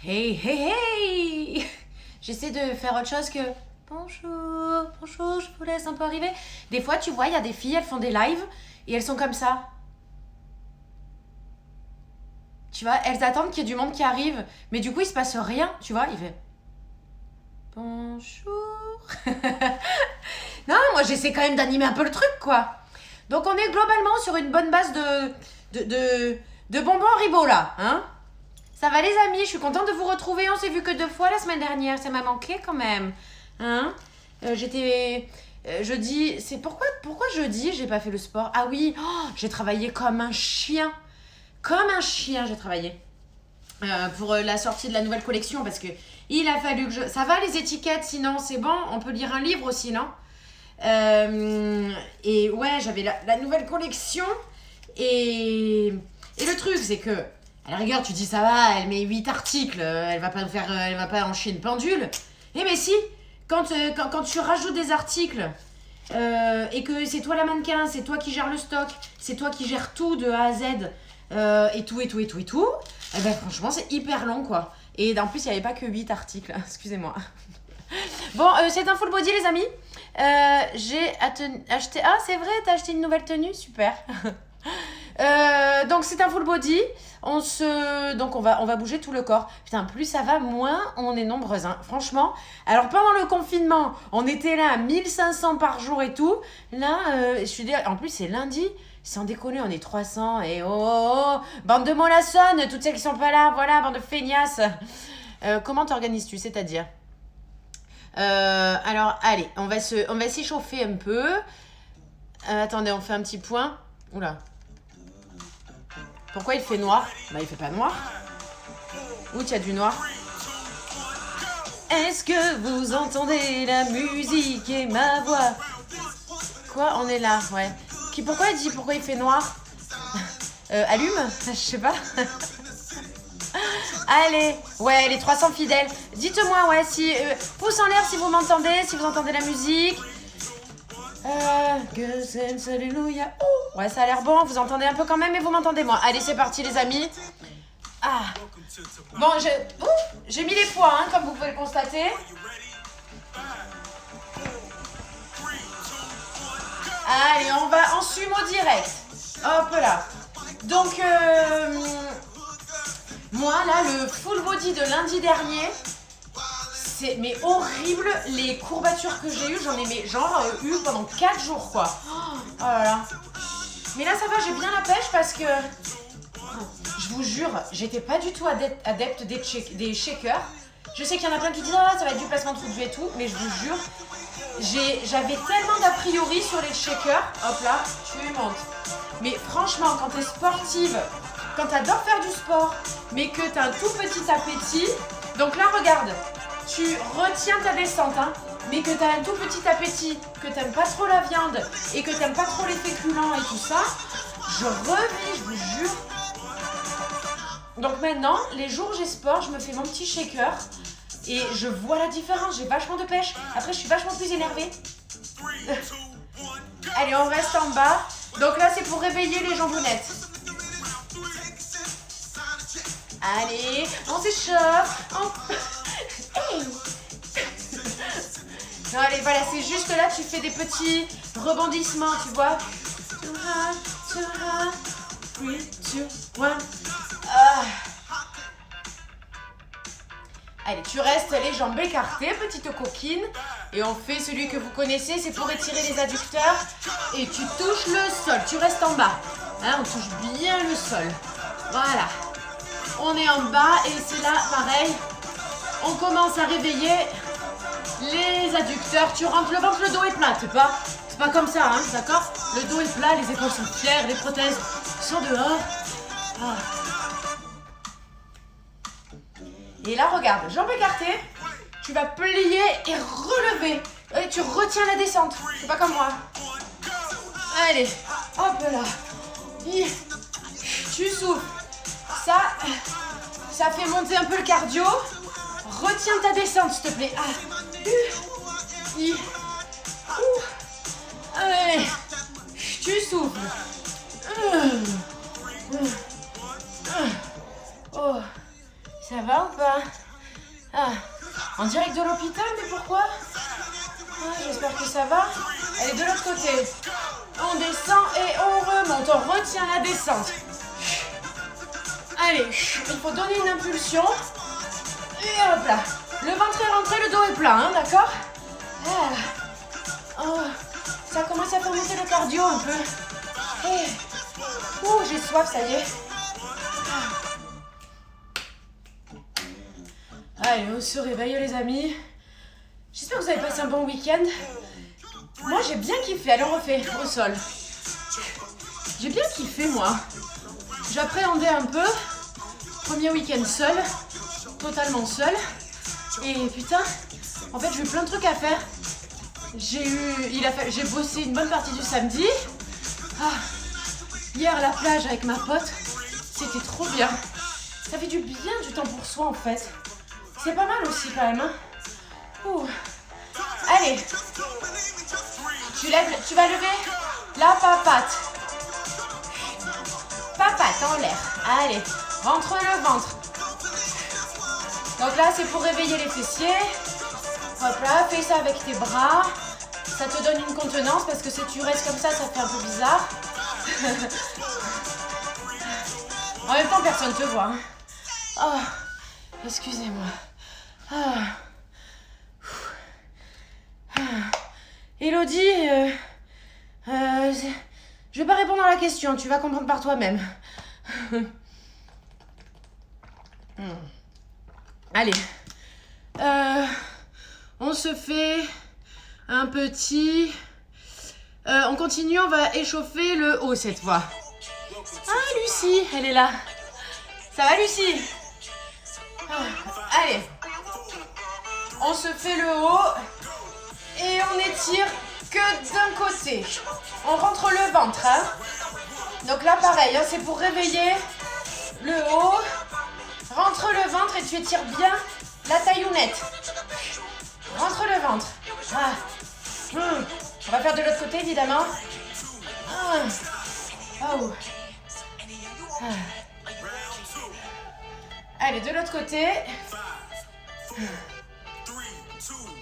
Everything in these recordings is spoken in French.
Hey, hey, hey. J'essaie de faire autre chose que bonjour, bonjour, je vous laisse un peu arriver. Des fois, tu vois, il y a des filles, elles font des lives et elles sont comme ça. Tu vois, elles attendent qu'il y ait du monde qui arrive, mais du coup, il se passe rien, tu vois. Il fait bonjour. Non, moi, j'essaie quand même d'animer un peu le truc, quoi. Donc, on est globalement sur une bonne base de bonbons Haribo, là, hein. Ça va les amis, je suis contente de vous retrouver. On s'est vu que 2 fois la semaine dernière, ça m'a manqué quand même. Hein J'étais jeudi, c'est pourquoi jeudi j'ai pas fait le sport. Ah oui, j'ai travaillé comme un chien. Comme un chien, j'ai travaillé. Pour la sortie de la nouvelle collection parce que il a fallu que ça va les étiquettes sinon c'est bon, on peut lire un livre aussi, non. Et ouais, j'avais la nouvelle collection et le truc c'est que à la rigueur, tu dis ça va, elle met 8 articles, elle va pas nous faire, elle va pas enchaîner une pendule. Eh mais si, quand tu rajoutes des articles et que c'est toi la mannequin, c'est toi qui gères le stock, c'est toi qui gères tout de A à Z, et tout, eh ben franchement c'est hyper long quoi. Et en plus il n'y avait pas que 8 articles, excusez-moi. Bon, c'est un full body les amis. J'ai acheté... Ah c'est vrai, t'as acheté une nouvelle tenue, super. Donc c'est un full body. Donc on va bouger tout le corps. Putain, plus ça va, moins on est nombreuses. Hein. Franchement. Alors pendant le confinement, on était là à 1500 par jour et tout. Là, je suis dit, en plus c'est lundi. Sans déconner, on est 300. Et bande de mollassonnes, toutes celles qui sont pas là. Voilà, bande de feignasses. Comment t'organises-tu, c'est-à-dire alors, allez, on va s'échauffer un peu. Attendez, on fait un petit point. Oula. Pourquoi il fait noir? Bah il fait pas noir. Où il y a du noir? Est-ce que vous entendez la musique et ma voix? Quoi? On est là, ouais. Pourquoi il fait noir? Allume? Je sais pas. Allez, ouais, les 300 fidèles. Dites-moi, ouais, si pouce en l'air si vous m'entendez, si vous entendez la musique. Alléluia. Ouais, ça a l'air bon. Vous entendez un peu quand même, mais vous m'entendez moi. Allez, c'est parti, les amis. Ah. Bon, j'ai mis les poids, hein, comme vous pouvez le constater. Allez, on va en sumo direct. Hop là. Donc, moi, là, le full body de lundi dernier... Mais horrible les courbatures que j'ai eues, j'en ai eu pendant 4 jours quoi. Oh là là. Mais là ça va, j'ai bien la pêche parce que je vous jure, j'étais pas du tout adepte des shakers. Je sais qu'il y en a plein qui disent ça va être du placement de produit et tout, mais je vous jure, j'avais tellement d'a priori sur les shakers. Hop là, tu montes. Mais franchement, quand t'es sportive, quand t'adores faire du sport, mais que t'as un tout petit appétit, donc là regarde. Tu retiens ta descente, hein, mais que tu as un tout petit appétit, que tu n'aimes pas trop la viande et que tu n'aimes pas trop les féculents et tout ça, je revis, je vous jure. Donc maintenant, les jours où j'ai sport, je me fais mon petit shaker et je vois la différence, j'ai vachement de pêche. Après, je suis vachement plus énervée. Allez, on reste en bas. Donc là, c'est pour réveiller les jambonnettes. Allez, on s'échauffe. Hey. Non, allez, voilà, c'est juste là, tu fais des petits rebondissements, tu vois. 3, 2, 1. Allez, tu restes les jambes écartées, petite coquine. Et on fait celui que vous connaissez, c'est pour étirer les adducteurs. Et tu touches le sol, tu restes en bas. Hein, on touche bien le sol. Voilà. On est en bas et c'est là, pareil. On commence à réveiller les adducteurs. Tu rentres le ventre, le dos est plat. C'est pas comme ça, hein, d'accord? Le dos est plat, les épaules sont fières, les prothèses sont dehors. Ah. Et là, regarde, jambes écartées. Tu vas plier et relever. Et tu retiens la descente. C'est pas comme moi. Allez, hop là. Tu souffles. Ça fait monter un peu le cardio. Retiens ta descente, s'il te plaît. Allez, tu souffles. Ça va ou pas? Ah, en direct de l'hôpital, mais pourquoi? Ah, j'espère que ça va. Allez, de l'autre côté. On descend et on remonte. On retient la descente. Allez, il faut donner une impulsion. Et hop là. Le ventre est rentré, le dos est plein, hein, d'accord? Ah. Oh, ça commence à faire monter le cardio un peu. Et... Ouh, j'ai soif, ça y est. Allez, on se réveille les amis. J'espère que vous avez passé un bon week-end. Moi, j'ai bien kiffé. Allez, on refait au sol. J'ai bien kiffé, moi. J'appréhendais un peu. Premier week-end seul. Totalement seul. Et putain, en fait, j'ai eu plein de trucs à faire. J'ai bossé une bonne partie du samedi. Ah, hier à la plage avec ma pote. C'était trop bien. Ça fait du bien du temps pour soi, en fait. C'est pas mal aussi, quand même. Hein. Ouh. Allez. Tu vas lever la papate. Papate en l'air. Allez, rentre le ventre. Donc là, c'est pour réveiller les fessiers. Hop là, fais ça avec tes bras. Ça te donne une contenance parce que si tu restes comme ça fait un peu bizarre. En même temps, personne ne te voit. Hein. Oh, excusez-moi. Ah. Elodie, je vais pas répondre à la question, tu vas comprendre par toi-même. Allez, on se fait un petit... on continue, on va échauffer le haut cette fois. Ah, Lucie, elle est là. Ça va, Lucie? Allez, on se fait le haut et on étire que d'un côté. On rentre le ventre. Hein. Donc là, pareil, hein, c'est pour réveiller le haut. Rentre le ventre et tu étires bien la taillounette. Rentre le ventre. Ah. On va faire de l'autre côté, évidemment. Oh. Allez, de l'autre côté.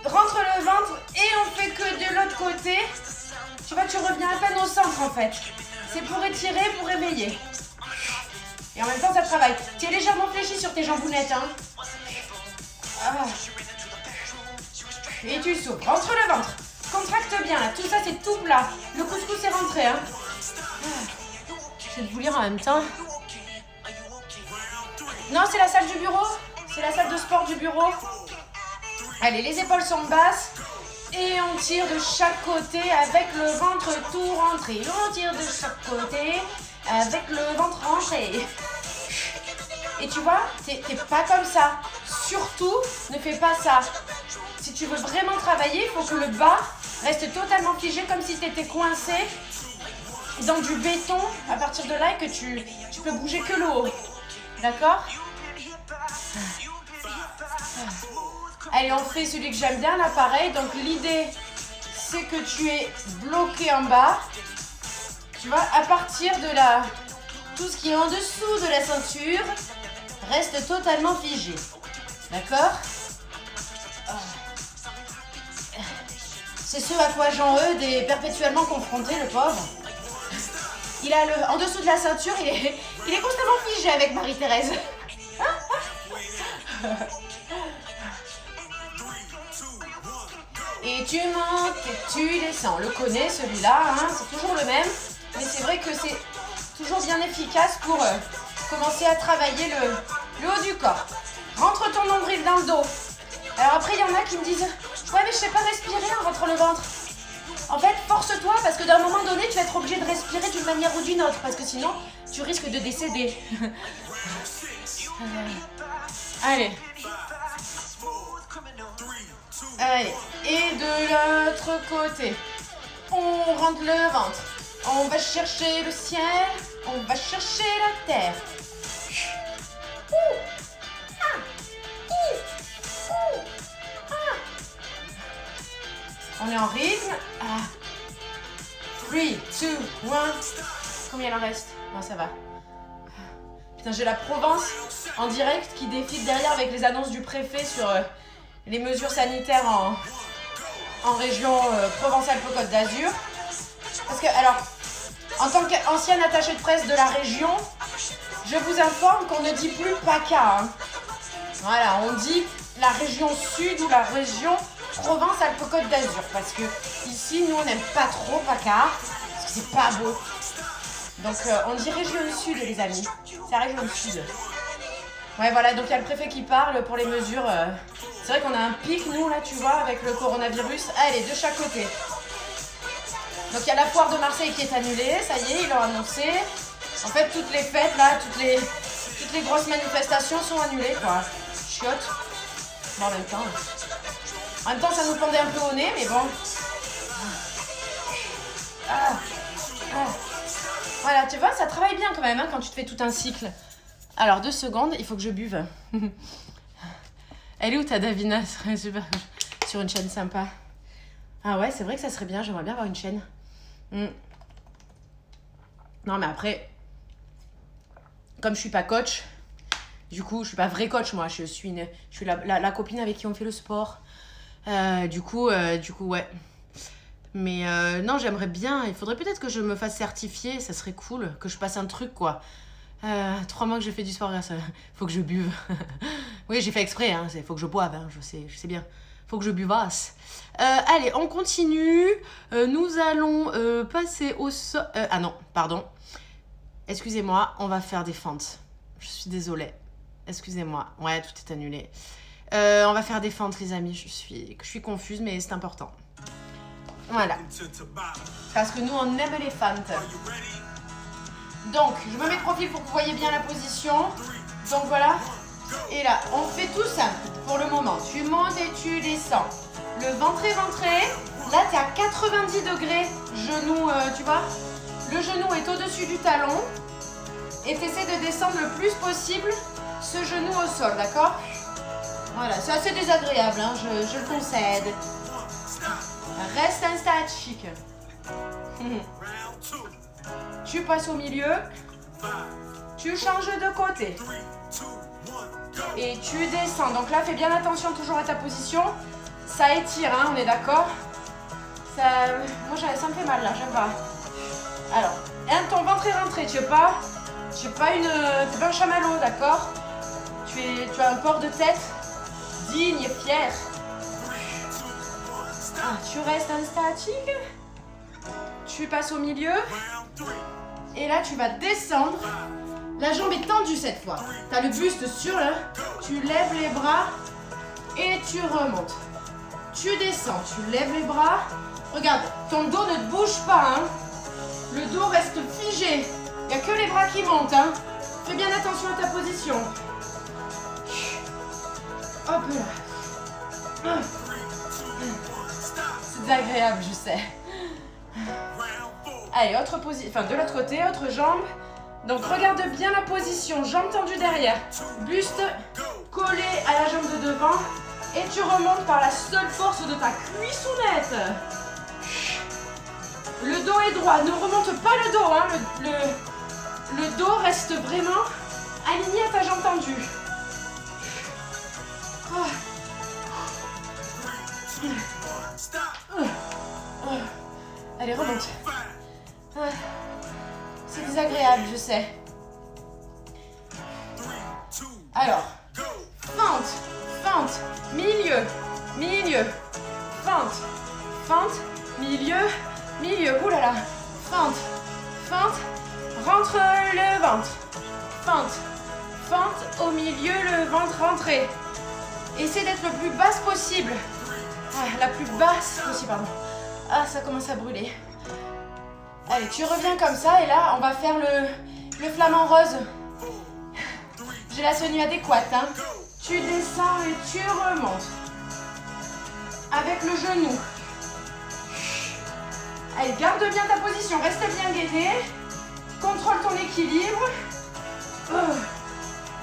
Rentre le ventre et on fait que de l'autre côté. Tu vois, tu reviens à peine au centre en fait. C'est pour étirer, pour réveiller. Et en même temps, ça travaille. Tu es légèrement fléchi sur tes jambounettes. Hein. Ah. Et tu souffles. Rentre le ventre. Contracte bien. Là. Tout ça, c'est tout plat. Le couscous est rentré. Hein. Ah. Je vais te vous lire en même temps. Non, c'est la salle du bureau. C'est la salle de sport du bureau. Allez, les épaules sont basses. Et on tire de chaque côté avec le ventre tout rentré. On tire de chaque côté avec le ventre rentré. Et tu vois, t'es pas comme ça. Surtout, ne fais pas ça. Si tu veux vraiment travailler, il faut que le bas reste totalement figé comme si tu étais coincé dans du béton à partir de là et que tu peux bouger que le haut. D'accord ? Allez, on fait celui que j'aime bien là, pareil. Donc l'idée, c'est que tu es bloqué en bas. Tu vois, à partir de là, tout ce qui est en dessous de la ceinture reste totalement figé. D'accord ? C'est ce à quoi Jean-Eudes est perpétuellement confronté, le pauvre. Il a en dessous de la ceinture, il est constamment figé avec Marie-Thérèse. Et tu montes et tu descends. On le connaît celui-là, hein, c'est toujours le même. Mais c'est vrai que c'est toujours bien efficace pour commencer à travailler le haut du corps. Rentre ton nombril dans le dos. Alors après, il y en a qui me disent « Ouais, mais je sais pas respirer en rentrant le ventre. » En fait, force-toi parce que d'un moment donné, tu vas être obligé de respirer d'une manière ou d'une autre. Parce que sinon, tu risques de décéder. Allez. Allez. Et de l'autre côté. On rentre le ventre. On va chercher le ciel. On va chercher la terre. On est en rythme. 3, 2, 1. Combien il en reste? Non, ça va. Putain, j'ai la Provence. en direct qui défile derrière avec les annonces du préfet sur les mesures sanitaires en région Provence-Alpes-Côte d'Azur. Parce que, alors, en tant qu'ancienne attachée de presse de la région, je vous informe qu'on ne dit plus PACA. Hein. Voilà, on dit la région sud ou la région Provence-Alpes-Côte d'Azur. Parce que ici, nous, on n'aime pas trop PACA, parce que c'est pas beau. Donc, on dit région sud, les amis. C'est la région sud. Ouais, voilà, donc il y a le préfet qui parle pour les mesures. C'est vrai qu'on a un pic, nous, là, tu vois, avec le coronavirus. Allez, de chaque côté. Donc, il y a la foire de Marseille qui est annulée. Ça y est, ils l'ont annoncé. En fait, toutes les fêtes, là, toutes les grosses manifestations sont annulées, quoi. Chiotte. Bon, en même temps, ça nous pendait un peu au nez, mais bon. Voilà, tu vois, ça travaille bien quand même, hein, quand tu te fais tout un cycle. Alors, 2 secondes, il faut que je buve. Elle est où ta Davina? Super. Sur une chaîne sympa. Ah ouais, c'est vrai que ça serait bien, j'aimerais bien avoir une chaîne. Non, mais après, comme je suis pas coach, du coup, je suis pas vrai coach, moi. Je suis la copine avec qui on fait le sport. Du coup, ouais. Mais non, j'aimerais bien. Il faudrait peut-être que je me fasse certifier. Ça serait cool. Que je passe un truc, quoi. 3 mois que j'ai fait du sport grâce à... Faut que je buve. Oui, j'ai fait exprès. Hein. Faut que je boive. Hein. Je sais bien. Faut que je buvasse. Allez, on continue. Nous allons passer au... ah non, pardon. Excusez-moi, on va faire des fentes. Je suis désolée. Excusez-moi. Ouais, tout est annulé. On va faire des fentes, les amis. Je suis confuse, mais c'est important. Voilà. Parce que nous, on aime les fentes. Donc, je me mets de profil pour que vous voyez bien la position. Donc, voilà. Et là, on fait tout simple pour le moment. Tu montes et tu descends. Le ventre est rentré. Là, tu es à 90 degrés. Genou, tu vois. Le genou est au-dessus du talon. Et tu essaies de descendre le plus possible ce genou au sol, d'accord? Voilà, c'est assez désagréable, hein, je le concède. Reste un statique. Tu passes au milieu. Tu changes de côté. Et tu descends. Donc là, fais bien attention toujours à ta position. Ça étire, hein, on est d'accord? Moi, ça me fait mal, là, j'aime pas. Alors, ton ventre est rentré. Tu n'es pas un chamallow, d'accord? Tu as un port de tête digne et fier. Tu restes un statique. Tu passes au milieu. Et là, tu vas descendre. La jambe est tendue cette fois. Tu as le buste sur là. Tu lèves les bras et tu remontes. Tu descends, tu lèves les bras. Regarde, ton dos ne bouge pas. Hein. Le dos reste figé. Il n'y a que les bras qui montent. Hein. Fais bien attention à ta position. Hop là. C'est désagréable, je sais. Allez, autre position. Enfin, de l'autre côté, autre jambe. Donc, regarde bien la position. Jambe tendue derrière. Buste collé à la jambe de devant. Et tu remontes par la seule force de ta cuissounette. Le dos est droit. Ne remonte pas le dos. Hein. Le dos reste vraiment aligné à ta jambe tendue. Allez, remonte. C'est désagréable, je sais. Alors, fente, milieu, fente, milieu, oulala, fente, rentre le ventre, fente, au milieu, le ventre rentré. Essaie d'être le plus basse possible. La plus basse possible, pardon. Ça commence à brûler. Allez, tu reviens comme ça et là, on va faire le flamant rose. J'ai la tenue adéquate. Hein. Tu descends et tu remontes. Avec le genou. Allez, garde bien ta position. Reste bien gainé. Contrôle ton équilibre.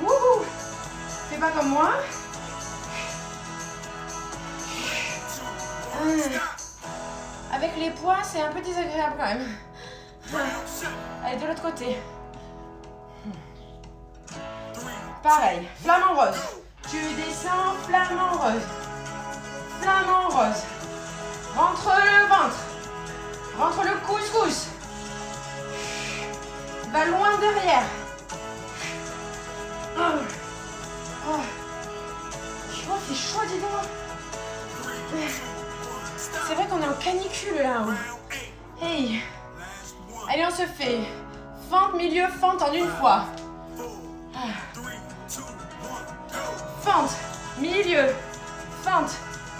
Wouhou. Fais pas comme moi. Avec les poids, c'est un peu désagréable quand même. Allez, de l'autre côté. pareil. Flamant rose. Tu descends, flamant rose. Flamant rose. Rentre le ventre. Rentre le couscous. Va loin derrière. Oh, c'est chaud, dis donc. C'est vrai qu'on est en canicule là-haut. Hey. Allez, on se fait fente, milieu, fente en une fois. Fente, milieu, fente.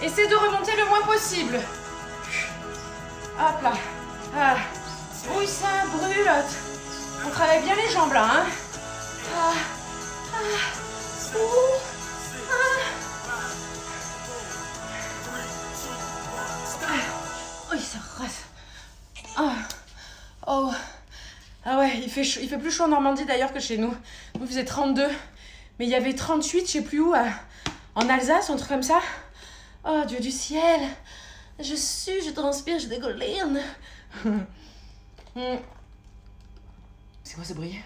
Essaie de remonter le moins possible. Hop là. Ah. Oui, ça brûlote. On travaille bien les jambes là, hein. Oui, ça rase. Oh. Ah ouais, il fait plus chaud en Normandie d'ailleurs que chez nous. Nous, il faisait 32. Mais il y avait 38, je sais plus où, en Alsace, un truc comme ça. Oh, Dieu du ciel. Je sue, je transpire, je dégouline. C'est quoi ce bruit?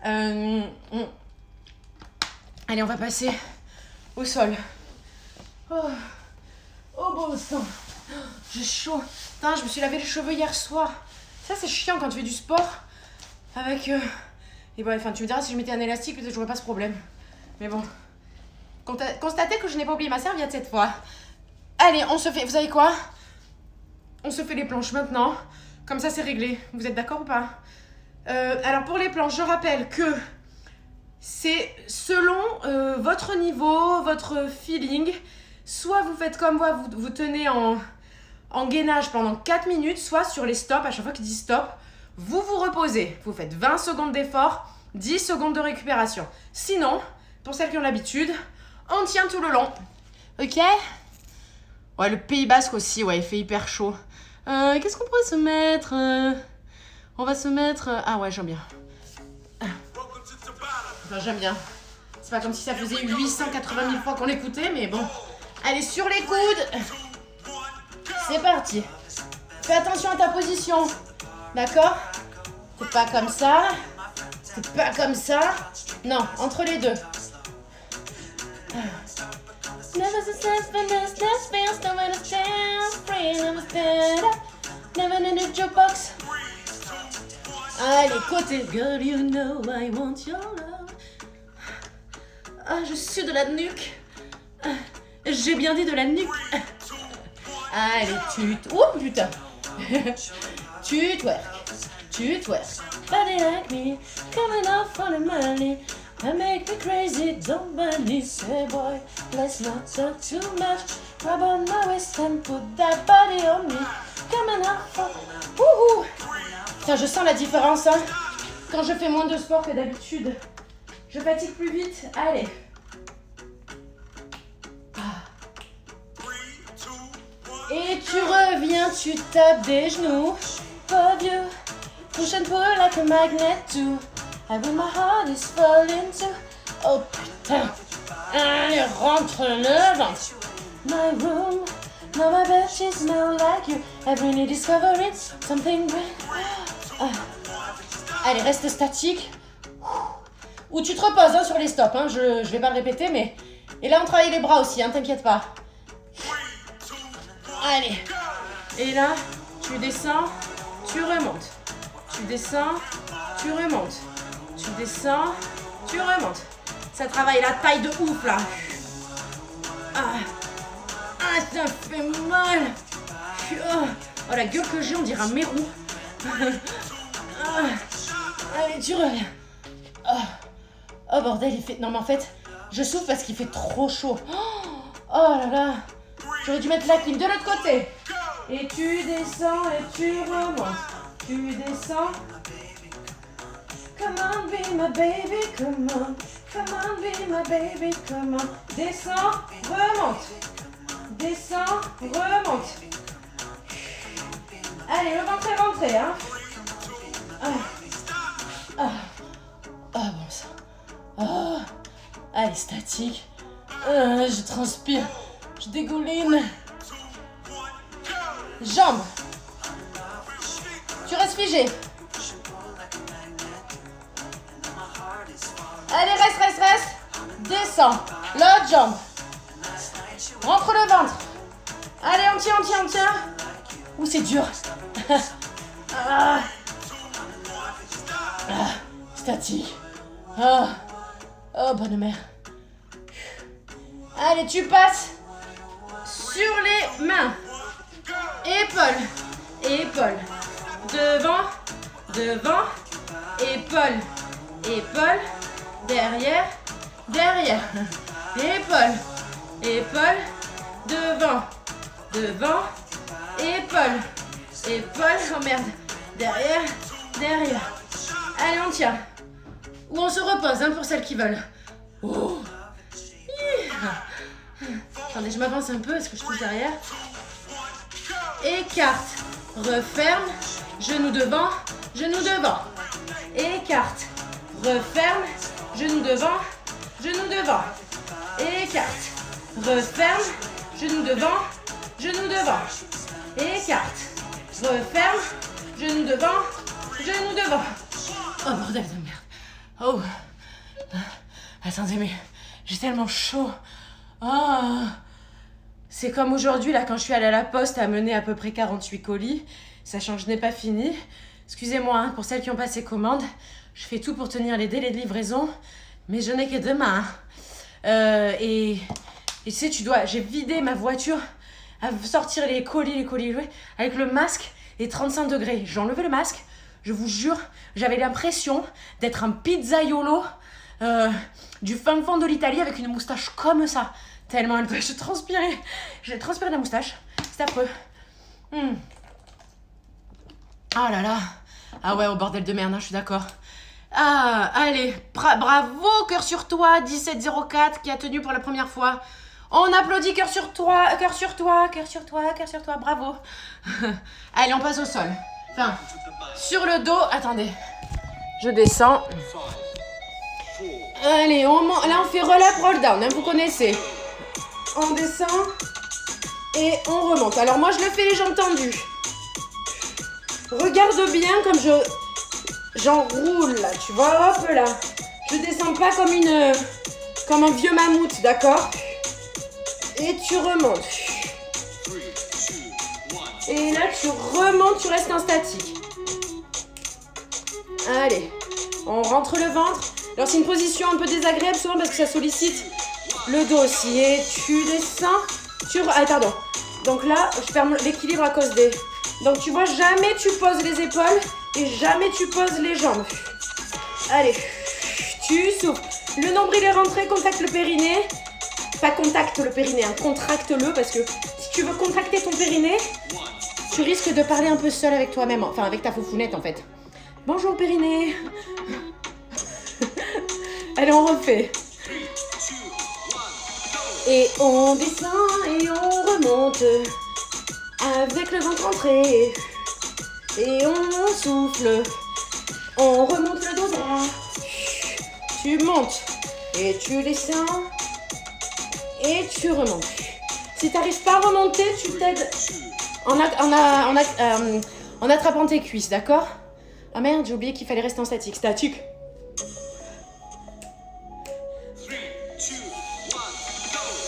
Allez, on va passer au sol. Oh bon sang. J'ai chaud. Putain, je me suis lavé les cheveux hier soir. Ça, c'est chiant quand tu fais du sport. Avec... Et bon, enfin, tu me diras, si je mettais un élastique, peut-être que j'aurais pas ce problème. Mais bon. Constatez que je n'ai pas oublié ma serviette cette fois. Allez, on se fait... Vous savez quoi? On se fait les planches maintenant. Comme ça, c'est réglé. Vous êtes d'accord ou pas? Alors, pour les planches, je rappelle que c'est selon votre niveau, votre feeling. Soit vous faites comme moi, vous tenez en gainage pendant 4 minutes, soit sur les stops, à chaque fois qu'il dit stop, vous vous reposez. Vous faites 20 secondes d'effort, 10 secondes de récupération. Sinon, pour celles qui ont l'habitude, on tient tout le long. Ok? Ouais, le Pays Basque aussi, ouais, il fait hyper chaud. Qu'est-ce qu'on pourrait se mettre? On va se mettre... Ah ouais, j'aime bien. Enfin, j'aime bien. C'est pas comme si ça faisait 880 000 fois qu'on l'écoutait, mais bon. Allez, sur les coudes. C'est parti. Fais attention à ta position. D'accord? C'est pas comme ça. C'est pas comme ça. Non, entre les deux. Allez, côté. Girl, you know I want your love. Ah, je suis de la nuque. J'ai bien dit de la nuque. Allez, oh putain. Tu twerk. Body like me, coming off for the money. I make me crazy, don't mind me. Say boy, let's not talk too much. Grab on my waist and put that body on me. Coming off for... Wouhou. Putain, je sens la différence, hein. Quand je fais moins de sport que d'habitude. Je fatigue plus vite. Allez. Et tu reviens, tu tapes des genoux. Love you, push and pull like a magnet too. I will, my heart is falling too. Oh putain. Allez, rentre le ventre. My room, now my bed, she smells like you. Every day discovering something great. Allez, reste statique. Ou tu te reposes hein, sur les stops, hein. Je vais pas le répéter, mais... Et là, on travaille les bras aussi, hein, t'inquiète pas. Allez. Et là, tu descends, tu remontes. Tu descends, tu remontes. Tu descends, tu remontes. Ça travaille la taille de ouf, là. Ça fait mal. Oh, la gueule que j'ai, on dirait un mérou. Allez, tu reviens. Oh, bordel, il fait... Non, mais en fait, je souffle parce qu'il fait trop chaud. Oh là là. J'aurais dû mettre la clim de l'autre côté. Et tu descends et tu remontes. Tu descends. Come on, be my baby, come on. Come on, be my baby, come on. Descends, remonte. Descends, remonte. Allez, le ventre est rentré, hein. Bon sang. Allez, statique. Je transpire. Je dégouline. Jambes. Tu restes figé. Allez, reste. Descends. L'autre jambe. Rentre le ventre. Allez, on tient. Ouh, c'est dur. Statique. Oh, bonne mère. Allez, tu passes sur les mains. Épaules. Devant. Épaules. Derrière. Épaules. Devant. Épaules. Oh merde. Derrière. Allez, on tient. Ou on se repose, hein, pour celles qui veulent. Oh. Attendez, je m'avance un peu. Est-ce que je touche derrière? Écarte. Referme. Genou devant. Écarte. Referme. Genou devant. Écarte. Referme. Genou devant. Écarte. Referme. Genou devant. Oh bordel de merde. Oh. Attendez, mais j'ai tellement chaud. Oh. C'est comme aujourd'hui, là, quand je suis allée à la poste à mener à peu près 48 colis. Sachant que je n'ai pas fini. Excusez-moi, hein, pour celles qui ont passé commande. Je fais tout pour tenir les délais de livraison. Mais je n'ai que 2 mains. Et tu sais, j'ai vidé ma voiture à sortir les colis, avec le masque et 35 degrés. J'ai enlevé le masque. Je vous jure, j'avais l'impression d'être un pizzaiolo du fin fond de l'Italie avec une moustache comme ça. Tellement je transpirais. J'ai transpiré de la moustache. C'est affreux. Ah là là. Ah ouais, au bordel de merde, hein, je suis d'accord. Ah, allez. Bravo, cœur sur toi, 1704 qui a tenu pour la première fois. On applaudit, cœur sur toi, bravo. Allez, on passe au sol. Enfin, sur le dos, attendez. Je descends. Allez, là on fait roll-up, roll-down, hein, vous connaissez. On descend et on remonte. Alors moi, je le fais les jambes tendues. Regarde bien comme j'enroule là, tu vois, hop là. Je descends pas comme un vieux mammouth, d'accord? Et tu remontes. Et là, tu remontes, tu restes en statique. Allez, on rentre le ventre. Alors, c'est une position un peu désagréable souvent parce que ça sollicite le dos aussi. Et tu descends. Pardon. Donc là, je perds l'équilibre à cause des... Donc, tu vois, jamais tu poses les épaules et jamais tu poses les jambes. Allez, tu souffles. Le nombril est rentré, contacte le périnée. Pas contacte le périnée, hein, contracte-le parce que si tu veux contracter ton périnée, tu risques de parler un peu seul avec toi-même, enfin avec ta foufounette en fait. Bonjour périnée. Allez, on refait. Et on descend et on remonte avec le ventre rentré. Et on souffle. On remonte le dos droit. Tu montes et tu descends. Et tu remontes. Si tu n'arrives pas à remonter, tu t'aides en attrapant tes cuisses, d'accord? Ah merde, j'ai oublié qu'il fallait rester en statique. Statique.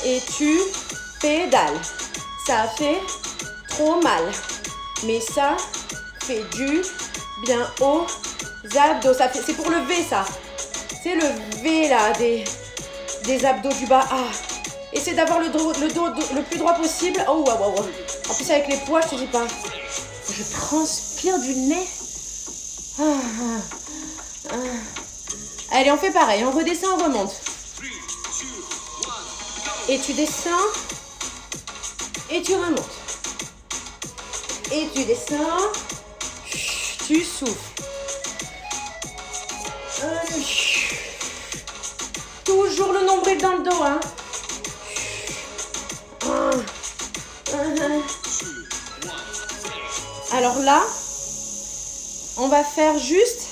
Et tu pédales. Ça fait trop mal. Mais ça fait du bien aux abdos. C'est pour le V, ça. C'est le V, là, des abdos du bas. Ah. Essaie d'avoir le dos le plus droit possible. Oh, wow. En plus, avec les poids, je te dis pas. Je transpire du nez. Allez, on fait pareil. On redescend, on remonte. Et tu descends. Et tu remontes. Et tu descends. Tu souffles. Toujours le nombril dans le dos, hein. Alors là, on va faire juste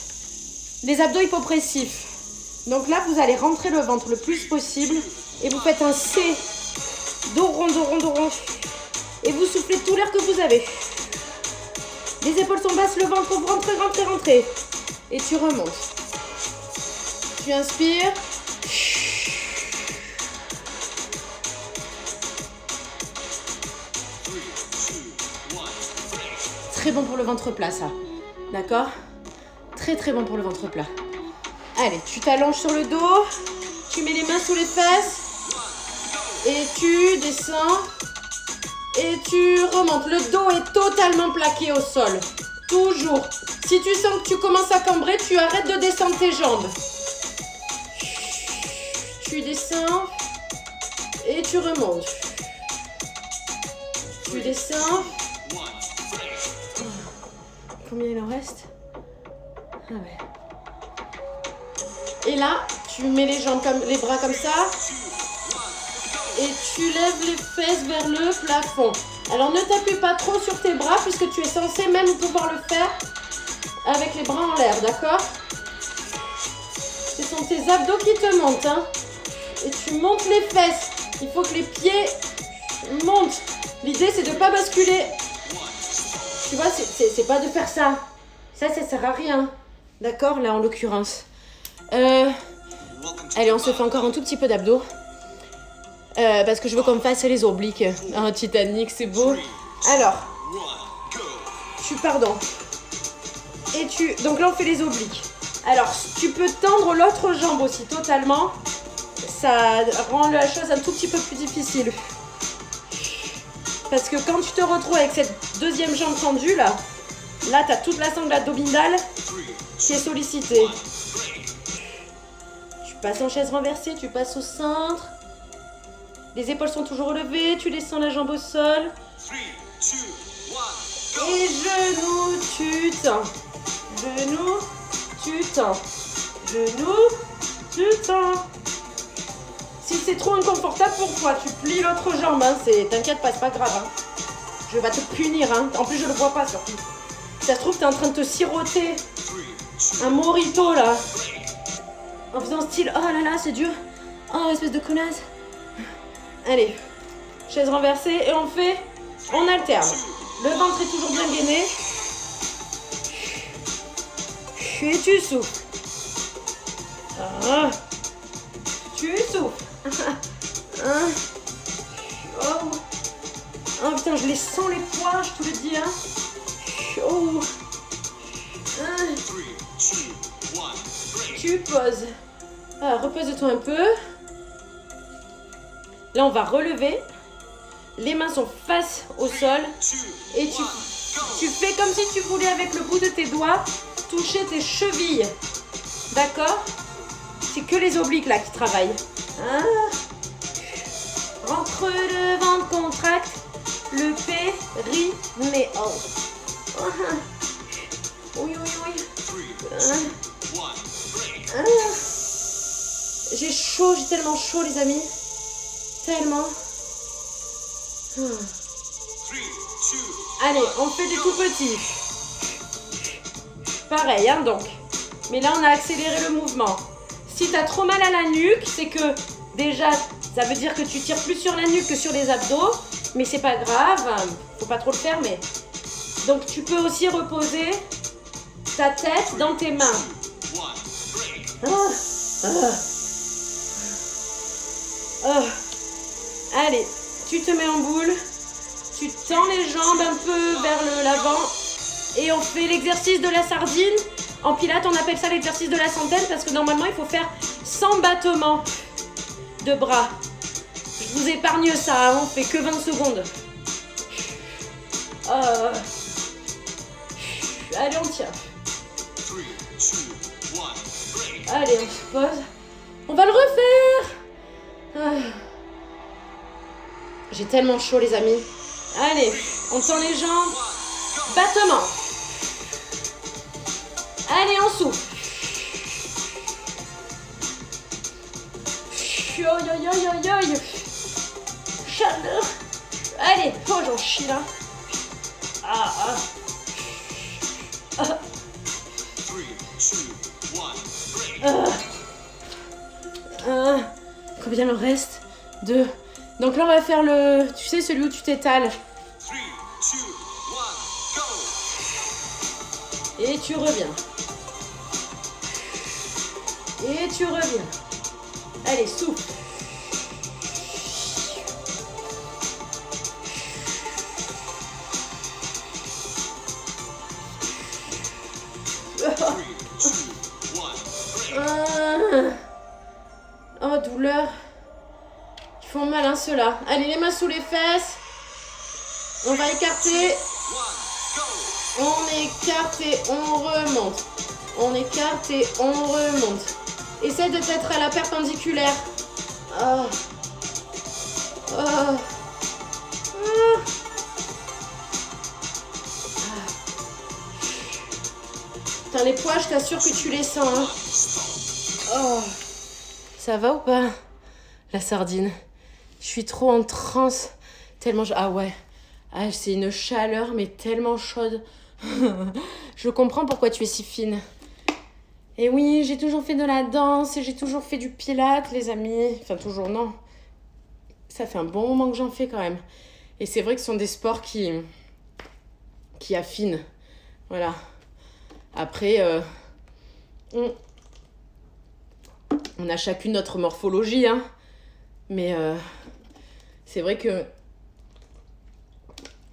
les abdos hypopressifs. Donc là, vous allez rentrer le ventre le plus possible et vous faites un C. Dos rond. Et vous soufflez tout l'air que vous avez. Les épaules sont basses, le ventre, vous rentrez. Et tu remontes. tu inspires. Très bon pour le ventre plat, ça. D'accord? Très très bon pour le ventre plat. Allez, tu t'allonges sur le dos. Tu mets les mains sous les fesses. Et tu descends. Et tu remontes. Le dos est totalement plaqué au sol. Toujours. Si tu sens que tu commences à cambrer, tu arrêtes de descendre tes jambes. Tu descends. Et tu remontes. Tu descends. Combien il en reste? Ah ouais. Et là, tu mets les jambes comme les bras comme ça. Et tu lèves les fesses vers le plafond. Alors ne t'appuie pas trop sur tes bras puisque tu es censé même pouvoir le faire avec les bras en l'air, d'accord? Ce sont tes abdos qui te montent, hein. Et tu montes les fesses. Il faut que les pieds montent. L'idée, c'est de ne pas basculer. Tu vois, c'est pas de faire ça. Ça sert à rien. D'accord, là, en l'occurrence. Allez, on se fait encore un tout petit peu d'abdos. Parce que je veux qu'on me fasse les obliques. Un Titanic, c'est beau. Alors, pardon. Donc là, on fait les obliques. Alors, tu peux tendre l'autre jambe aussi totalement. Ça rend la chose un tout petit peu plus difficile. Parce que quand tu te retrouves avec cette deuxième jambe tendue, là, tu as toute la sangle abdominale qui est sollicitée. Tu passes en chaise renversée, tu passes au centre. Les épaules sont toujours relevées, tu descends la jambe au sol. Et genoux, tu tends. Genoux, tu tends. Genoux, tu tends. Si c'est trop inconfortable pour toi, tu plies l'autre jambe. Hein. T'inquiète pas, c'est pas grave. Hein. Je vais te punir. Hein. En plus, je le vois pas surtout. Ça se trouve, t'es en train de te siroter un mojito là. En faisant style, oh là là, c'est dur. Oh, espèce de connasse. Allez, chaise renversée et on alterne. Le ventre est toujours bien gainé. Et tu souffles. Ah. Tu souffles. Oh putain, je les sens les poids, je te le dis. Hein. Oh. Tu poses. Ah, repose-toi un peu. Là, on va relever. Les mains sont face au sol. Et tu fais comme si tu voulais, avec le bout de tes doigts, toucher tes chevilles. D'accord? C'est que les obliques là qui travaillent. Ah. Rentre le ventre, contracte le périnée. Oh. Oui. J'ai chaud, j'ai tellement chaud les amis. Tellement. Allez, on fait des tout petits. Pareil, hein, donc. Mais là, on a accéléré le mouvement. Si tu as trop mal à la nuque, c'est que déjà, ça veut dire que tu tires plus sur la nuque que sur les abdos. Mais c'est pas grave, faut pas trop le faire, mais... Donc, tu peux aussi reposer ta tête dans tes mains. Allez, tu te mets en boule. Tu tends les jambes un peu vers l'avant. Et on fait l'exercice de la sardine. En pilates, on appelle ça l'exercice de la centaine parce que normalement, il faut faire 100 battements de bras. Je vous épargne ça, hein, on fait que 20 secondes. Allez, on tient. Allez, on se pose. On va le refaire. J'ai tellement chaud, les amis. Allez, on tend les jambes. Battement. Allez, on souffle. Aïe. Chaleur. Allez, oh, j'en chie là. Combien il en reste? 2. Donc là, on va faire tu sais, celui où tu t'étales. Et tu reviens. Et tu reviens. Allez, souffle. Oh, douleur. Ils font mal, hein, ceux-là. Allez, les mains sous les fesses. On va écarter. On écarte et on remonte. On écarte et on remonte. Essaie de t'être à la perpendiculaire. Oh. Oh. Ah. Putain, les poids, je t'assure que tu les sens. Hein. Oh. Ça va ou pas? La sardine. Je suis trop en transe. Tellement... Ah ouais. Ah, c'est une chaleur, mais tellement chaude. Je comprends pourquoi tu es si fine. Et oui, j'ai toujours fait de la danse et j'ai toujours fait du pilates, les amis. Enfin, toujours, non. Ça fait un bon moment que j'en fais quand même. Et c'est vrai que ce sont des sports qui affinent. Voilà. Après, on a chacune notre morphologie, hein. Mais c'est vrai que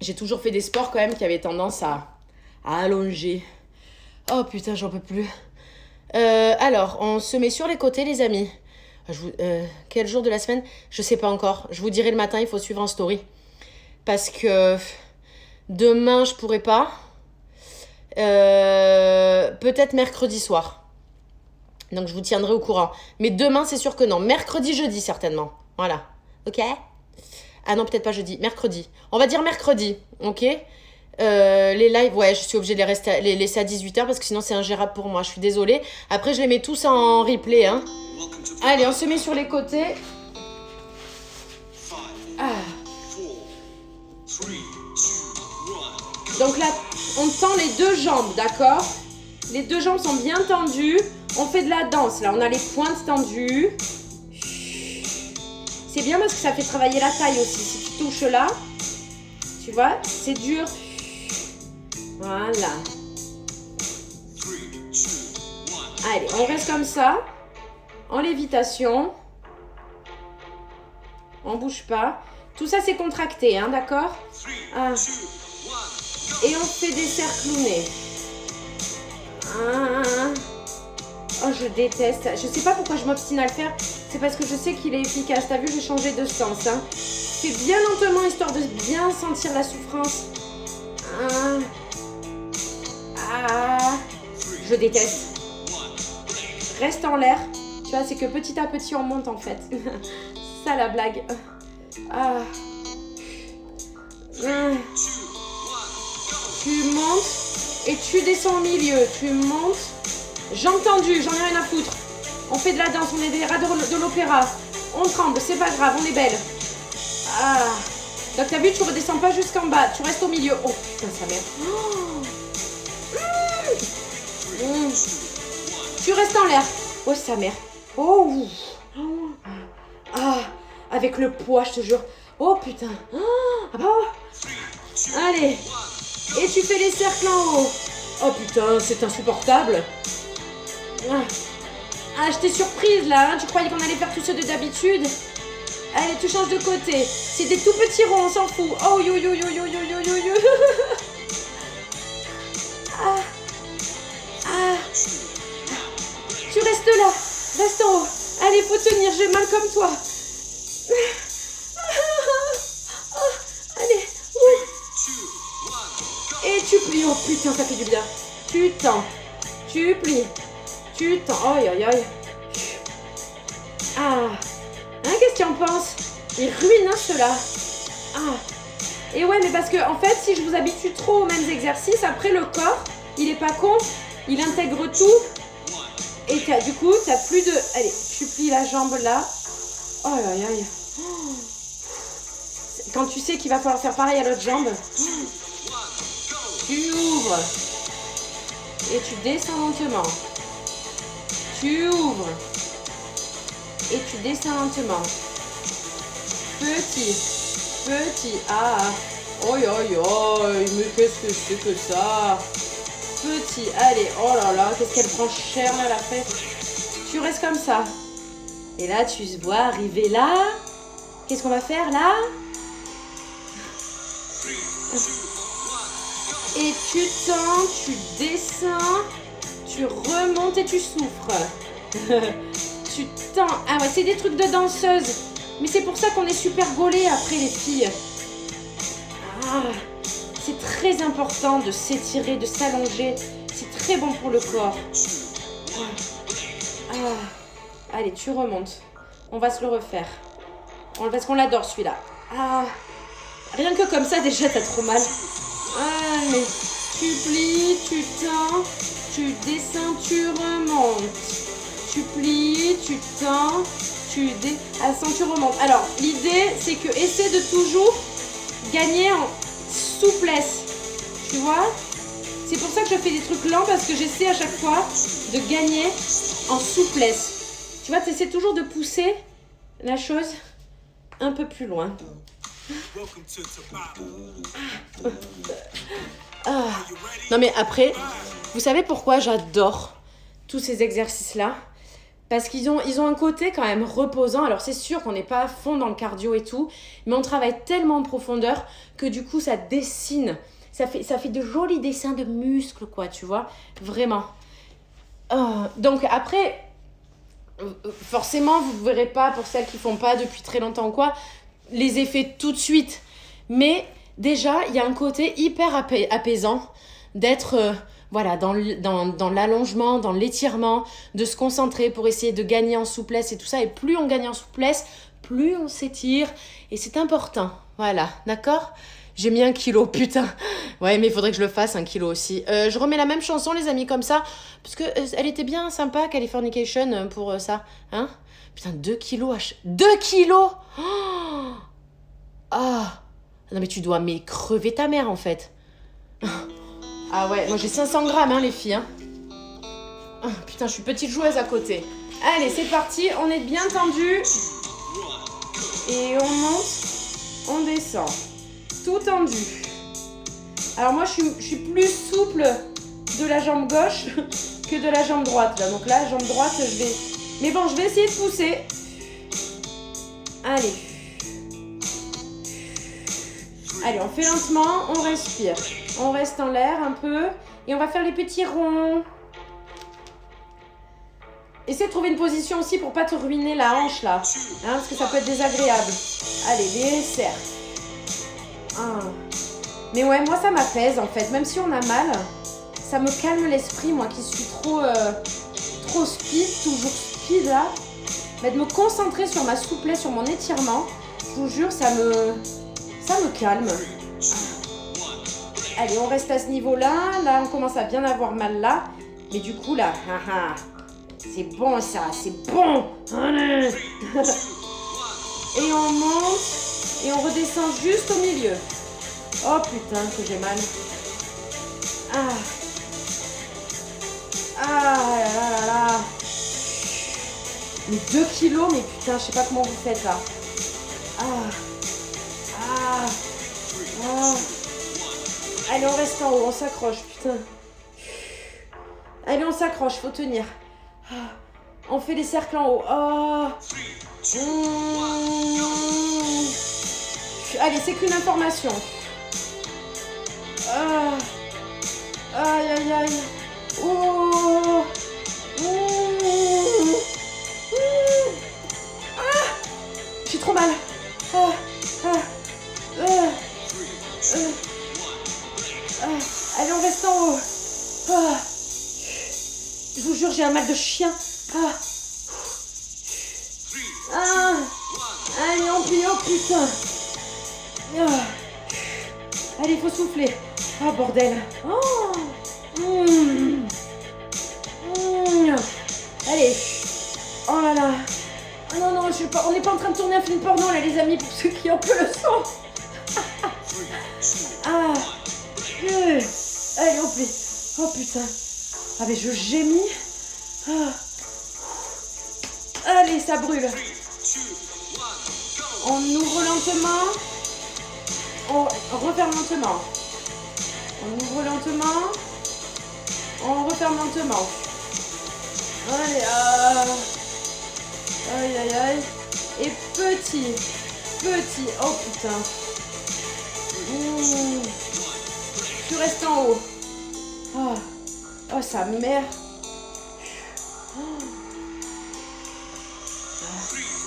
j'ai toujours fait des sports quand même qui avaient tendance à allonger. Oh putain, j'en peux plus. Alors, on se met sur les côtés, les amis. Quel jour de la semaine? Je sais pas encore. Je vous dirai le matin, il faut suivre en story. Parce que demain, je pourrai pas. Peut-être mercredi soir. Donc, je vous tiendrai au courant. Mais demain, c'est sûr que non. Mercredi, jeudi, certainement. Voilà. Ok? Ah non, peut-être pas jeudi. Mercredi. On va dire mercredi. Ok? Les lives, ouais, je suis obligée de les laisser à 18h parce que sinon c'est ingérable pour moi. Je suis désolée. Après, je les mets tous en replay. Hein. Allez, on se met sur les côtés. Ah. Donc là, on tend les deux jambes, d'accord? Les deux jambes sont bien tendues. On fait de la danse. Là, on a les pointes tendues. C'est bien parce que ça fait travailler la taille aussi. Si tu touches là, tu vois, c'est dur. Voilà. Allez, on reste comme ça. En lévitation. On bouge pas. Tout ça, c'est contracté, hein, d'accord? Ah. Et on fait des cerclounets. Ah. Oh, je déteste. Je sais pas pourquoi je m'obstine à le faire. C'est parce que je sais qu'il est efficace. T'as vu, j'ai changé de sens. Hein. Fais bien lentement, histoire de bien sentir la souffrance. Ah. Ah. Je déteste. Reste en l'air. Tu vois, c'est que petit à petit, on monte, en fait. C'est ça, la blague. Ah. Tu montes et tu descends au milieu. Tu montes. Jambes tendues, j'en ai rien à foutre. On fait de la danse, on est des rats de l'opéra. On tremble, c'est pas grave, on est belle. Ah. Donc t'as vu, tu redescends pas jusqu'en bas, tu restes au milieu. Oh putain, sa mère. Tu restes en l'air. Oh sa mère. Oh. Ah. Avec le poids, je te jure. Oh putain. Ah bah. Allez. Et tu fais les cercles en haut. Oh putain, c'est insupportable. Ah, je t'ai surprise là, hein. Tu croyais qu'on allait faire tous ceux de d'habitude? Allez, tu changes de côté. C'est des tout petits ronds, on s'en fout. Oh yo yo yo yo yo yo yo yo. Ah. Ah. Tu restes là, reste en haut. Allez, faut tenir, j'ai mal comme toi. Allez. Et tu plies. Oh putain, ça fait du bien. Tu tends. Tu plies. Tu tends. Aïe aïe aïe. Ah. Hein, qu'est-ce que tu en penses? Il ruine, hein, ceux-là. Ah. Et ouais, mais parce que, en fait, si je vous habitue trop aux mêmes exercices, après, le corps, il est pas con. Il intègre tout. Et du coup, t'as plus de... Allez, tu plies la jambe là. Oh aïe aïe. Quand tu sais qu'il va falloir faire pareil à l'autre jambe. Tu ouvres. Et tu descends lentement. Tu ouvres. Et tu descends lentement. Petit. Petit. Ah. Oi, oi, oi. Mais qu'est-ce que c'est que ça? Petit. Allez. Oh là là. Qu'est-ce qu'elle prend cher là, la fête. Tu restes comme ça. Et là, tu se vois arriver là. Qu'est-ce qu'on va faire là? Et tu tends, tu descends, tu remontes et tu souffres. Tu tends. Ah ouais, c'est des trucs de danseuse. Mais c'est pour ça qu'on est super gaulés après les filles. Ah, c'est très important de s'étirer, de s'allonger. C'est très bon pour le corps. Ah. Allez, tu remontes. On va se le refaire. Parce qu'on l'adore celui-là. Ah. Rien que comme ça, déjà, t'as trop mal. Allez. Tu plies, tu tends, tu descends, tu remontes. Tu plies, tu tends, tu descends, tu remontes. Alors, l'idée, c'est que essaie de toujours gagner en souplesse. Tu vois? C'est pour ça que je fais des trucs lents parce que j'essaie à chaque fois de gagner en souplesse. Tu vois, tu essaies toujours de pousser la chose un peu plus loin. Ah. Non mais après, vous savez pourquoi j'adore tous ces exercices-là? Parce qu'ils ont un côté quand même reposant. Alors c'est sûr qu'on n'est pas à fond dans le cardio et tout, mais on travaille tellement en profondeur que du coup ça dessine. Ça fait de jolis dessins de muscles, quoi, tu vois, vraiment. Donc après, forcément, vous ne verrez pas, pour celles qui ne font pas depuis très longtemps ou quoi, les effets tout de suite. Mais déjà, il y a un côté hyper apaisant d'être voilà, dans l'allongement, dans l'étirement, de se concentrer pour essayer de gagner en souplesse et tout ça. Et plus on gagne en souplesse, plus on s'étire. Et c'est important, voilà, d'accord ? J'ai mis 1 kilo, putain. Ouais, mais il faudrait que je le fasse, 1 kilo aussi. Je remets la même chanson, les amis, comme ça. Parce que elle était bien sympa, Californication, pour ça. Hein? Putain, 2 kilos. 2 kilos oh ah non, mais tu dois crever ta mère, en fait. Ah ouais, moi j'ai 500 grammes, hein, les filles. Hein. Oh, putain, je suis petite joueuse à côté. Allez, c'est parti. On est bien tendu. Et on monte, on descend. Tout tendu. Alors moi je suis plus souple de la jambe gauche que de la jambe droite là. Donc là, la jambe droite, je vais... Mais bon, je vais essayer de pousser. Allez. Allez, on fait lentement, on respire. On reste en l'air un peu. Et on va faire les petits ronds. Essaie de trouver une position aussi pour pas te ruiner la hanche là. Hein, parce que ça peut être désagréable. Allez, les cercles. Mais ouais, moi ça m'apaise en fait, même si on a mal, ça me calme l'esprit, moi qui suis trop speed, toujours speed là, mais de me concentrer sur ma souplesse, sur mon étirement, je vous jure, ça me calme. Allez, on reste à ce niveau-là, là on commence à bien avoir mal là, mais du coup là, c'est bon ça, c'est bon, allez. Et on monte, et on redescend juste au milieu. Oh putain, que j'ai mal. Ah là là. Mais 2 kilos, mais putain, je sais pas comment vous faites là. Allez, on reste en haut, on s'accroche, putain. Allez, on s'accroche, faut tenir. On fait des cercles en haut. Allez, c'est qu'une information. Aïe aïe aïe. J'ai trop mal. Allez, on reste en haut. Je vous jure, j'ai un mal de chien. Allez, on plie, oh putain. Allez, il faut souffler. Oh bordel. Allez. Oh là là. Non, on n'est pas en train de tourner un film porno là les amis, pour ceux qui ont peu le son. Allez, on plie. Oh putain. Mais je gémis. Allez, ça brûle. On ouvre lentement. On referme lentement. On ouvre lentement. On referme lentement. Allez, aïe, aïe, aïe. Et petit. Oh putain. Tu restes en haut. Oh sa mère.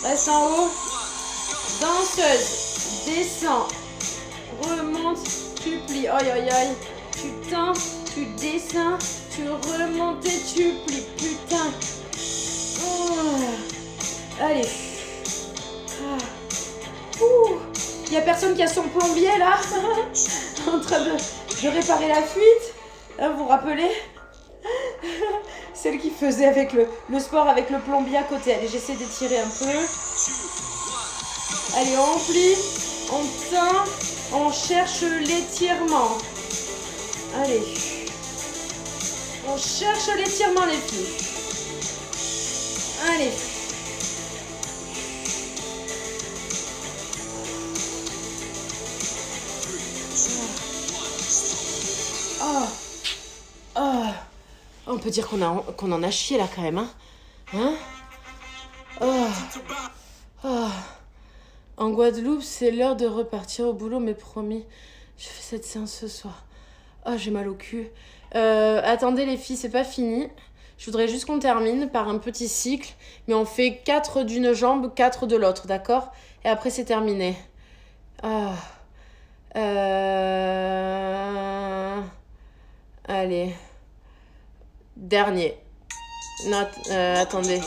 Reste en haut. Danseuse. Descends. Remonte. Tu plies. Aïe, aïe, aïe. Tu tends. Tu descends. Tu remontes et tu plies. Putain. Allez. Il n'y a personne qui a son plombier là. En train de réparer la fuite. Vous vous rappelez? Celle qui faisait avec le sport avec le plombier à côté. Allez, j'essaie d'étirer un peu. Allez, on plie, on tend, on cherche l'étirement. Allez. On cherche l'étirement, les filles. Allez. On peut dire qu'on en a chié là quand même, hein? En Guadeloupe, c'est l'heure de repartir au boulot, mais promis, je fais cette séance ce soir. J'ai mal au cul. Attendez les filles, c'est pas fini. Je voudrais juste qu'on termine par un petit cycle, mais on fait 4 d'une jambe, 4 de l'autre, d'accord? Et après c'est terminé. Allez. Dernier. Attendez.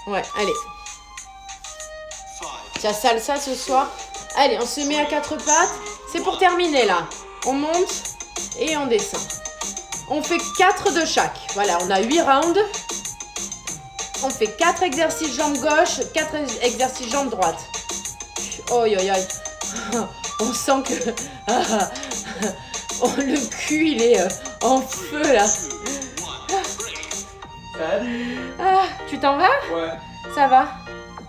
Ouais, allez. Tiens, salsa ce soir. Allez, on se met à 4 pattes. C'est pour terminer là. On monte et on descend. On fait 4 de chaque. Voilà, on a 8 rounds. On fait 4 exercices jambe gauche, 4 exercices jambe droite. Oi, oi, oi. On sent que... le cul, il est en feu là. Salut. Tu t'en vas? Ouais. Ça va?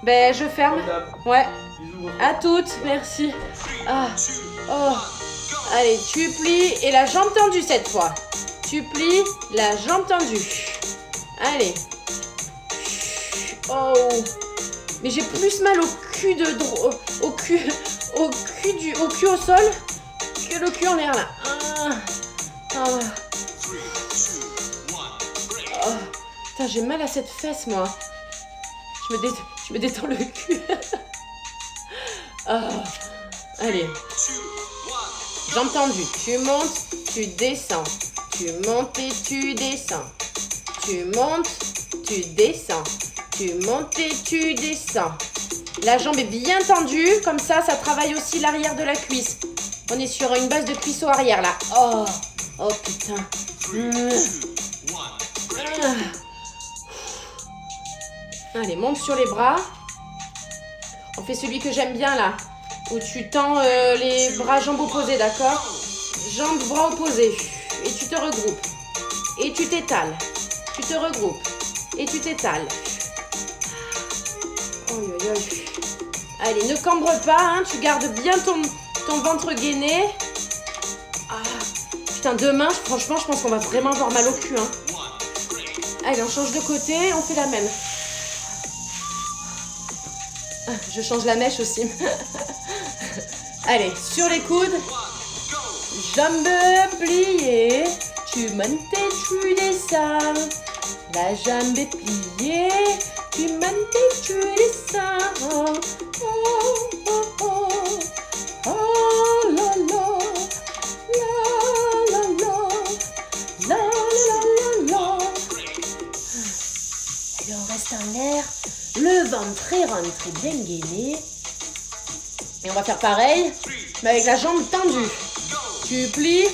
Ben, je ferme. Ouais. Bisous. À toutes, merci. Allez, tu plies et la jambe tendue cette fois. Tu plies, la jambe tendue. Allez. Mais j'ai plus mal au cul au cul au sol que le cul en l'air là. Putain, j'ai mal à cette fesse moi. Je me détends le cul. Allez. Jambes tendues. Tu montes, tu descends. Tu montes et tu descends. Tu montes, tu descends. Tu montes et tu descends. La jambe est bien tendue. Comme ça travaille aussi l'arrière de la cuisse. On est sur une base de cuisseau arrière là. Oh putain. Allez, monte sur les bras. On fait celui que j'aime bien là. Où tu tends les bras jambes opposées, d'accord? Jambes, bras opposés. Et tu te regroupes. Et tu t'étales. Tu te regroupes. Et tu t'étales. Allez, ne cambre pas, hein. Tu gardes bien ton ventre gainé. Putain, demain, franchement, je pense qu'on va vraiment avoir mal au cul, hein. Allez, on change de côté, on fait la même. Je change la mèche aussi. Allez, sur les coudes. Jambes pliées. Tu montes et tu descends. La jambe est pliée. Tu montes et tu descends. Oh la la. La la la. La la la. Allez, on reste en l'air. Le ventre rentre bien gainé. Et on va faire pareil, mais avec la jambe tendue. Tu plies,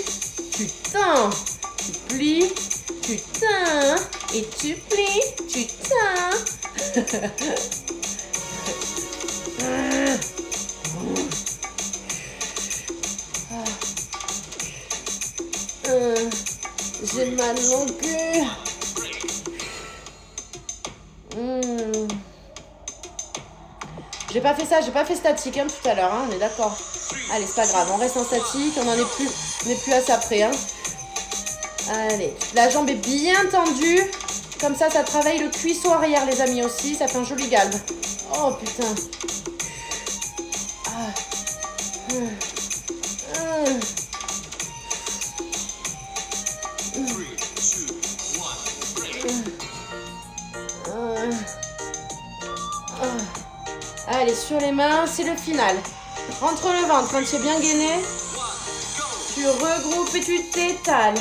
tu tends. Tu plies, tu tends. Et tu plies, tu tends. J'ai mal au cul. J'ai pas fait statique hein, tout à l'heure, hein, on est d'accord. Allez, c'est pas grave, on reste en statique, on n'est plus à ça près. Hein. Allez, la jambe est bien tendue. Comme ça travaille le cuisseau arrière, les amis, aussi. Ça fait un joli galbe. Oh, putain. Allez, sur les mains, c'est le final. Rentre le ventre quand tu es bien gainé. Tu regroupes et tu t'étales.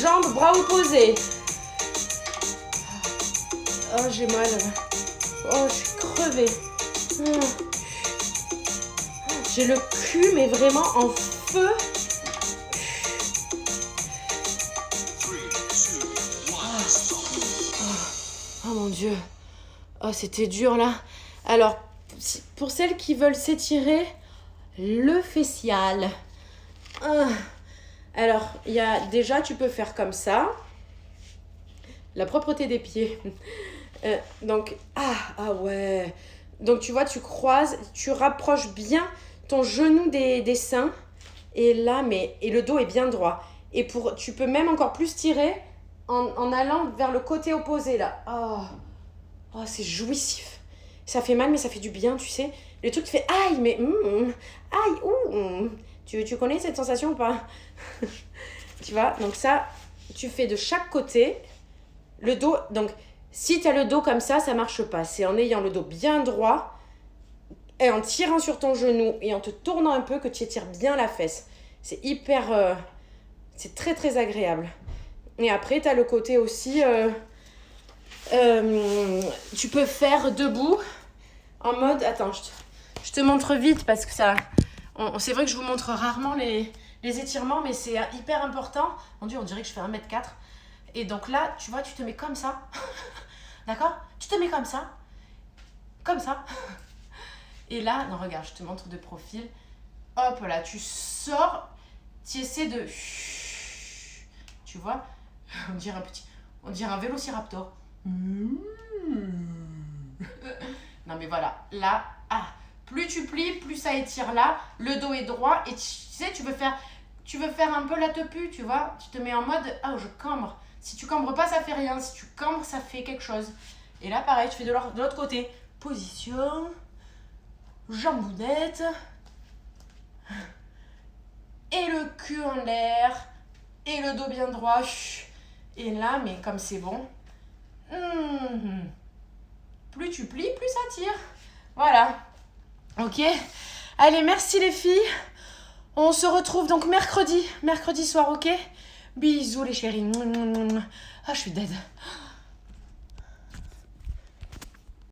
Jambes, bras opposés. Oh, j'ai mal. Oh, je suis crevée. J'ai le cul, mais vraiment en feu. Oh mon Dieu. Oh, c'était dur là. Alors, pour celles qui veulent s'étirer, le facial. Alors, il y a déjà, tu peux faire comme ça. La propreté des pieds. Donc, ouais. Donc, tu vois, tu croises, tu rapproches bien ton genou des seins. Et là, et le dos est bien droit. Et tu peux même encore plus tirer en allant vers le côté opposé, là. Oh, c'est jouissif. Ça fait mal, mais ça fait du bien, tu sais. Le truc qui fait aïe, mais aïe, Tu connais cette sensation ou pas? Tu vois, donc ça, tu fais de chaque côté. Le dos, donc si tu as le dos comme ça marche pas. C'est en ayant le dos bien droit et en tirant sur ton genou et en te tournant un peu que tu étires bien la fesse. C'est hyper... c'est très très agréable. Et après, tu as le côté aussi... tu peux faire debout en mode... Attends, je te montre vite parce que ça... c'est vrai que je vous montre rarement les étirements, mais c'est hyper important. Mon Dieu, on dirait que je fais 1m4. Et donc là, tu vois, tu te mets comme ça. D'accord? Tu te mets comme ça. Comme ça. Et là, non, regarde, je te montre de profil. Hop là, tu sors. Tu essaies de... Tu vois? On dirait un vélociraptor. Non mais voilà, là, plus tu plies, plus ça étire là, le dos est droit et tu sais, tu veux faire un peu la tepu, tu vois, tu te mets en mode, je cambre. Si tu cambres pas, ça fait rien, si tu cambres, ça fait quelque chose. Et là, pareil, tu fais de l'autre côté. Position, jambounette, et le cul en l'air, et le dos bien droit. Et là, mais comme c'est bon, plus tu plies, plus ça tire. Voilà. Ok. Allez, merci les filles. On se retrouve donc mercredi soir, ok? Bisous les chéris. Je suis dead.